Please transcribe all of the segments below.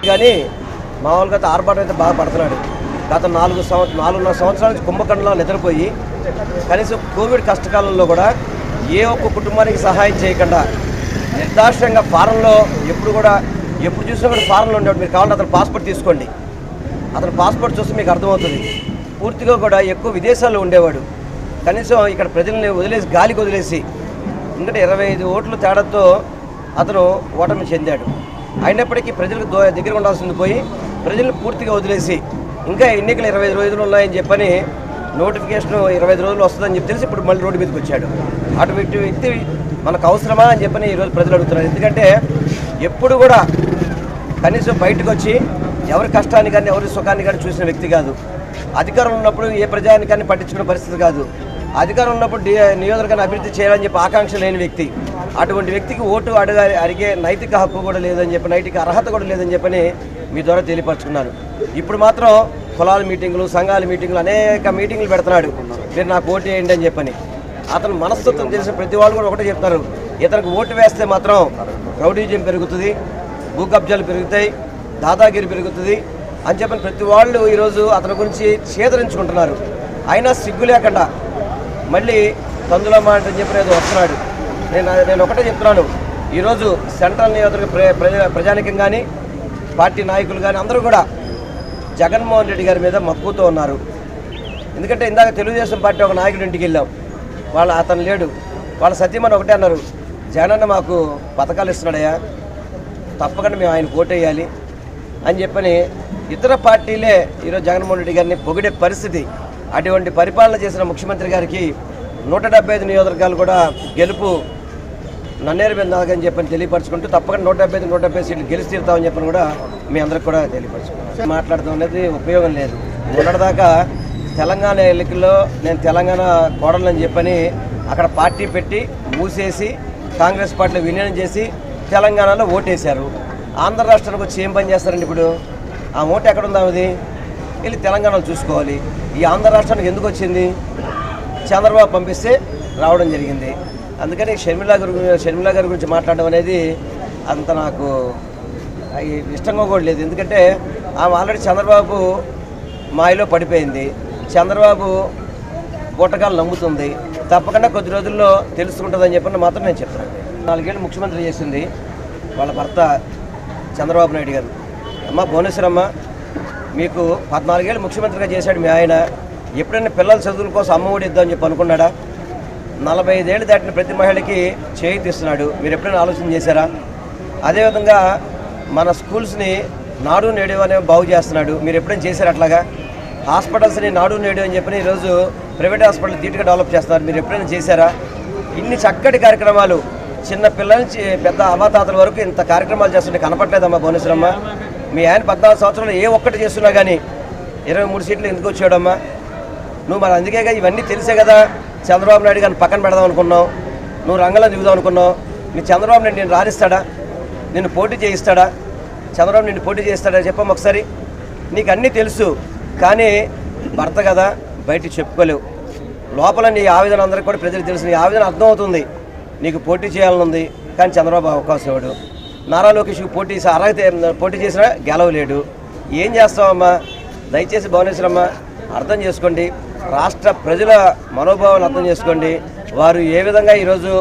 కానీ మామూలుగా ఆర్భాటం అయితే బాగా పడుతున్నాడు. గత 4.5 సంవత్సరాల నుంచి కుంభకర్ణంలో నిద్రపోయి కనీసం కోవిడ్ కష్టకాలంలో కూడా ఏ ఒక్క కుటుంబానికి సహాయం చేయకుండా నిర్దాక్ష్యంగా ఫారంలో ఎప్పుడు చూసినా కూడా ఫారంలో ఉండేవాడు. మీరు కావాలంటే అతను పాస్పోర్ట్ తీసుకోండి, అతను పాస్పోర్ట్ చూస్తే మీకు అర్థమవుతుంది. పూర్తిగా కూడా ఎక్కువ విదేశాల్లో ఉండేవాడు. కనీసం ఇక్కడ ప్రజల్ని వదిలేసి గాలికి వదిలేసి ఎందుకంటే 25 ఓట్ల తేడాతో అతను ఓటమి చెందాడు. అయినప్పటికీ ప్రజలకు దగ్గర ఉండాల్సింది పోయి ప్రజలను పూర్తిగా వదిలేసి ఇంకా ఎన్నికలు 25 రోజులు ఉన్నాయని చెప్పని నోటిఫికేషన్ 25 రోజులు వస్తుందని చెప్పి తెలిసి ఇప్పుడు మళ్ళీ రోడ్డు మీదకి వచ్చాడు. అటువంటి వ్యక్తి మనకు అవసరమా అని చెప్పని ఈరోజు ప్రజలు అడుగుతున్నారు. ఎందుకంటే ఎప్పుడు కూడా కనీసం బయటకు వచ్చి ఎవరి కష్టాన్ని కానీ ఎవరి సుఖాన్ని కానీ చూసిన వ్యక్తి కాదు. అధికారం ఉన్నప్పుడు ఏ ప్రజానికాన్ని పట్టించుకునే పరిస్థితి కాదు. అధికారం ఉన్నప్పుడు నియోజకవర్గాన్ని అభివృద్ధి చేయాలని చెప్పి ఆకాంక్ష లేని వ్యక్తి. అటువంటి వ్యక్తికి ఓటు అడిగే నైతిక హక్కు కూడా లేదని చెప్పి, నైతిక అర్హత కూడా లేదని చెప్పని మీ ద్వారా తెలియపరుచుకున్నాను. ఇప్పుడు మాత్రం కులాల మీటింగులు, సంఘాల మీటింగులు, అనేక మీటింగులు పెడుతున్నాడు. మీరు నాకు ఓటు వేయండి అని చెప్పని. అతను మనస్తత్వం తెలిసిన ప్రతి వాళ్ళు కూడా ఒకటే చెప్తారు, ఇతనికి ఓటు వేస్తే మాత్రం రౌడీజం పెరుగుతుంది, భూ కబ్జాలు పెరుగుతాయి, దాదాగిరి పెరుగుతుంది అని చెప్పని ప్రతి వాళ్ళు ఈరోజు అతని గురించి చేదరించుకుంటున్నారు. అయినా సిగ్గు లేకుండా మళ్ళీ తందులో మాట అని చెప్పి ఏదో వస్తున్నాడు. నేను ఒకటే చెప్తున్నాను, ఈరోజు సెంట్రల్ నియోజకవర్గ ప్రజానికం కానీ పార్టీ నాయకులు కానీ అందరూ కూడా జగన్మోహన్ రెడ్డి గారి మీద మక్కువతో ఉన్నారు. ఎందుకంటే ఇందాక తెలుగుదేశం పార్టీ ఒక నాయకుడి ఇంటికి వెళ్ళాం, అతను లేడు. వాళ్ళ సత్యమని ఒకటే అన్నారు, జగనన్న మాకు పథకాలు ఇస్తున్నాడయ్యా, తప్పకుండా మేము ఆయన ఓటేయాలి అని చెప్పని ఇతర పార్టీలే ఈరోజు జగన్మోహన్ రెడ్డి గారిని పొగిడే పరిస్థితి. అటువంటి పరిపాలన చేసిన ముఖ్యమంత్రి గారికి 175 నియోజకవర్గాలు కూడా గెలుపు నన్నేరు బిందాగని చెప్పని తెలియపరచుకుంటూ తప్పకుండా 175 సీట్లు గెలిచి తీరుతామని చెప్పని కూడా మీ అందరికి కూడా తెలియపరచుకుంటాం. మాట్లాడటం అనేది ఉపయోగం లేదు. మొన్నటిదాకా తెలంగాణ ఎన్నికల్లో నేను తెలంగాణ కోడలని చెప్పని అక్కడ పార్టీ పెట్టి మూసేసి కాంగ్రెస్ పార్టీలో విలీనం చేసి తెలంగాణలో ఓటేశారు. ఆంధ్ర రాష్ట్రానికి వచ్చి ఏం పని చేస్తారండి? ఇప్పుడు ఆ ఓటు ఎక్కడుందా? అది వెళ్ళి తెలంగాణలో చూసుకోవాలి. ఈ ఆంధ్ర రాష్ట్రానికి ఎందుకు వచ్చింది? చంద్రబాబు పంపిస్తే రావడం జరిగింది. అందుకని షర్మిల గారి గురించి మాట్లాడడం అనేది అంత నాకు ఇష్టంగా కూడా లేదు. ఎందుకంటే ఆమె ఆల్రెడీ చంద్రబాబు మాయలో పడిపోయింది. చంద్రబాబు బుట్టకాలు నమ్ముతుంది. తప్పకుండా కొద్ది రోజుల్లో తెలుసుకుంటుందని చెప్పిన మాత్రం నేను చెప్తాను. 4 ఏళ్ళు ముఖ్యమంత్రి చేసింది వాళ్ళ భర్త చంద్రబాబు నాయుడు గారు. అమ్మ భువనేశ్వరమ్మ, మీకు 14 ఏళ్ళు ముఖ్యమంత్రిగా చేశాడు మీ ఆయన. ఎప్పుడైనా పిల్లల చదువుల కోసం అమ్మఒడి ఇద్దామని చెప్పి అనుకున్నాడా? 45 ఏళ్ళు దాటిన ప్రతి మహిళకి చేయి ఇస్తున్నాడు. మీరు ఎప్పుడైనా ఆలోచన చేశారా? అదేవిధంగా మన స్కూల్స్ని నాడు నేడు అనే బాగు చేస్తున్నాడు. మీరు ఎప్పుడైనా చేశారు అట్లాగా? హాస్పిటల్స్ని నాడు నేడు అని చెప్పి ఈరోజు ప్రైవేట్ హాస్పిటల్ ధీటుగా డెవలప్ చేస్తున్నారు. మీరు ఎప్పుడైనా చేశారా? ఇన్ని చక్కటి కార్యక్రమాలు చిన్న పిల్లల నుంచి పెద్ద అవాతాతల వరకు ఇంత కార్యక్రమాలు చేస్తుంటే కనపట్లేదమ్మా భువనేశ్వరమ్మ. మీ ఆయన 14 సంవత్సరాలు ఏ ఒక్కటి చేస్తున్నా కానీ 23 సీట్లు ఎందుకు వచ్చాడమ్మా నువ్వు? మరి అందుకేగా ఇవన్నీ తెలిసే కదా చంద్రబాబు నాయుడు గారిని పక్కన పెడదాం అనుకున్నావు. నువ్వు రంగంలో దిగుదాం అనుకున్నావు. నీ చంద్రబాబు నాయుడు నేను రాణిస్తాడా? నిన్ను పోటీ చేయిస్తాడా? చంద్రబాబు నిన్ను పోటీ చేయిస్తాడా? చెప్పమ్మ ఒకసారి. నీకు అన్నీ తెలుసు, కానీ భర్త కదా బయటికి చెప్పుకోలేవు. లోపల నీ ఆవేదన అందరికీ కూడా ప్రజలకు తెలుసు. నీ ఆవేదన అర్థమవుతుంది. నీకు పోటీ చేయాలని ఉంది, కానీ చంద్రబాబు అవకాశం ఇవ్వడు. నారా లోకేష్కి పోటీ చేసినా గెలవలేడు. ఏం చేస్తావమ్మా? దయచేసి భువనేశ్వరమ్మ అర్థం చేసుకోండి. రాష్ట్ర ప్రజల మనోభావాలు అర్థం చేసుకోండి. వారు ఏ విధంగా ఈరోజు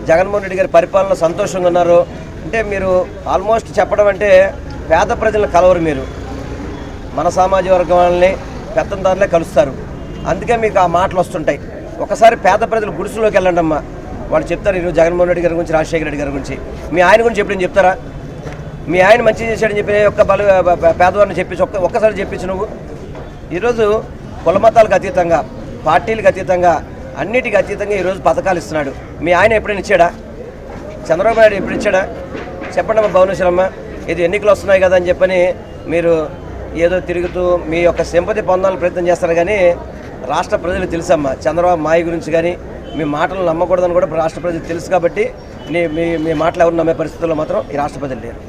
జగన్మోహన్ రెడ్డి గారి పరిపాలన సంతోషంగా ఉన్నారు అంటే మీరు ఆల్మోస్ట్ చెప్పడం అంటే పేద ప్రజలను కలవరు. మీరు మన సామాజిక వర్గం వాళ్ళని పెత్తందారులే కలుస్తారు. అందుకే మీకు ఆ మాటలు వస్తుంటాయి. ఒకసారి పేద ప్రజలు గుడిసెలోకి వెళ్ళండి అమ్మా, వాళ్ళు చెప్తారు ఈరోజు జగన్మోహన్ రెడ్డి గారి గురించి, రాజశేఖర రెడ్డి గారి గురించి. మీ ఆయన గురించి ఎప్పుడైనా చెప్తారా? మీ ఆయన మంచి చేశాడని చెప్పి ఒక్క పేదవారిని చెప్పించి ఒక్కసారి చెప్పించి నువ్వు ఈరోజు కుల మతాలకు అతీతంగా, పార్టీలకు అతీతంగా, అన్నిటికీ అతీతంగా ఈరోజు పథకాలు ఇస్తున్నాడు. మీ ఆయన ఎప్పుడైనా ఇచ్చాడా? చంద్రబాబు నాయుడు ఎప్పుడు ఇచ్చాడా? చెప్పండి అమ్మ భువనేశ్వరమ్మ. ఇది ఎన్నికలు వస్తున్నాయి కదా అని చెప్పని మీరు ఏదో తిరుగుతూ మీ యొక్క సింపతి పొందాలని ప్రయత్నం చేస్తారు. కానీ రాష్ట్ర ప్రజలు తెలుసమ్మా చంద్రబాబు మాయ గురించి. కానీ మీ మాటలు నమ్మకూడదని కూడా రాష్ట్ర ప్రజలు తెలుసు. కాబట్టి మీ మాటలు ఎవరు నమ్మే పరిస్థితుల్లో మాత్రం ఈ రాష్ట్ర ప్రజలు లేరు.